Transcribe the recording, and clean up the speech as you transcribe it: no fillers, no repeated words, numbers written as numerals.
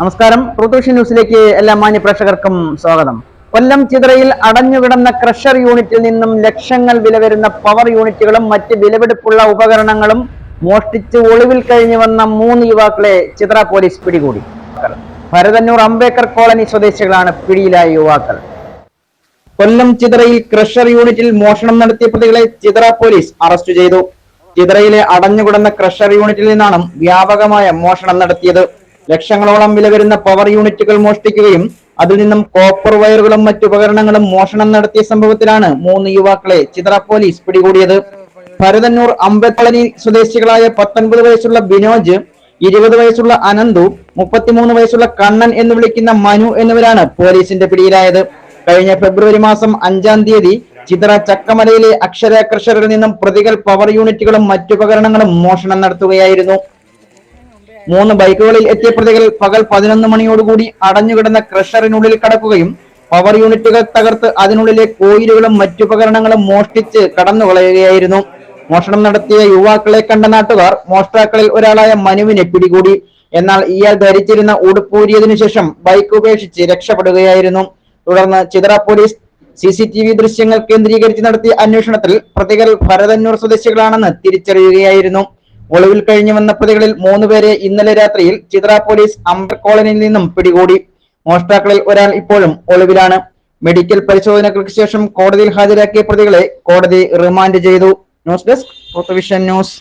നമസ്കാരം. പ്രൊട്ടൂഷൻ ന്യൂസിലേക്ക് എല്ലാ മാന്യ പ്രേക്ഷകർക്കും സ്വാഗതം. കൊല്ലം ചിതറയിൽ അടഞ്ഞുകിടന്ന ക്രഷർ യൂണിറ്റിൽ നിന്നും ലക്ഷങ്ങൾ വില വരുന്ന പവർ യൂണിറ്റുകളും മറ്റ് വിലപിടിപ്പുള്ള ഉപകരണങ്ങളും മോഷ്ടിച്ച് ഒളിവിൽ കഴിഞ്ഞു വന്ന 3 യുവാക്കളെ ചിതറ പോലീസ് പിടികൂടി. ഭരതന്നൂർ അംബേദ്കർ കോളനി സ്വദേശികളാണ് പിടിയിലായ യുവാക്കൾ. കൊല്ലം ചിതറയിൽ ക്രഷർ യൂണിറ്റിൽ മോഷണം നടത്തിയ പ്രതികളെ ചിതറ പോലീസ് അറസ്റ്റ് ചെയ്തു. ചിതറയിലെ അടഞ്ഞുകിടന്ന ക്രഷർ യൂണിറ്റിൽ നിന്നാണ് വ്യാപകമായ മോഷണം നടത്തിയത്. ലക്ഷങ്ങളോളം വില വരുന്ന പവർ യൂണിറ്റുകൾ മോഷ്ടിക്കുകയും അതിൽ നിന്നും കോപ്പർ വയറുകളും മറ്റുപകരണങ്ങളും മോഷണം നടത്തിയ സംഭവത്തിലാണ് 3 യുവാക്കളെ ചിതറ പോലീസ് പിടികൂടിയത്. ഭരതന്നൂർ അംബേദ്കർ കോളനി സ്വദേശികളായ 19 വയസ്സുള്ള ബിനോജ്, 20 വയസ്സുള്ള അനന്തു, 33 വയസ്സുള്ള കണ്ണൻ എന്ന് വിളിക്കുന്ന മനു എന്നിവരാണ് പോലീസിന്റെ പിടിയിലായത്. കഴിഞ്ഞ ഫെബ്രുവരി മാസം 5-ാം തീയതി ചിതറ ചക്കമലയിലെ അക്ഷര ക്രഷറിൽ നിന്നും പ്രതികൾ പവർ യൂണിറ്റുകളും മറ്റുപകരണങ്ങളും മോഷണം നടത്തുകയായിരുന്നു. 3 ബൈക്കുകളിൽ എത്തിയ പ്രതികൾ പകൽ 11 മണിയോടുകൂടി അടഞ്ഞുകിടന്ന ക്രഷറിനുള്ളിൽ കടക്കുകയും പവർ യൂണിറ്റുകൾ തകർത്ത് അതിനുള്ളിലെ കോയിലുകളും മറ്റുപകരണങ്ങളും മോഷ്ടിച്ച് കടന്നുകളയുകയായിരുന്നു. മോഷണം നടത്തിയ യുവാക്കളെ കണ്ട നാട്ടുകാർ മോഷ്ടാക്കളിൽ ഒരാളായ മനുവിനെ പിടികൂടി. എന്നാൽ ഇയാൾ ധരിച്ചിരുന്ന ഉടുപ്പൂരിയതിനു ശേഷം ബൈക്ക് ഉപേക്ഷിച്ച് രക്ഷപ്പെടുകയായിരുന്നു. തുടർന്ന് ചിതറ പോലീസ് CCTV ദൃശ്യങ്ങൾ കേന്ദ്രീകരിച്ച് നടത്തിയ അന്വേഷണത്തിൽ പ്രതികൾ ഭരതന്നൂർ സ്വദേശികളാണെന്ന് തിരിച്ചറിയുകയായിരുന്നു. ഒളിവിൽ കഴിഞ്ഞു വന്ന പ്രതികളിൽ 3 പേരെ ഇന്നലെ രാത്രിയിൽ ചിതറ പോലീസ് അംബേദ്കർ കോളനിയിൽ നിന്നും പിടികൂടി. മോഷ്ടാക്കളിൽ ഒരാൾ ഇപ്പോഴും ഒളിവിലാണ്. മെഡിക്കൽ പരിശോധനകൾക്ക് ശേഷം കോടതിയിൽ ഹാജരാക്കിയ പ്രതികളെ കോടതി റിമാൻഡ് ചെയ്തു. ന്യൂസ് ഡെസ്ക് പ്രൊട്ടൂഷൻ ന്യൂസ്.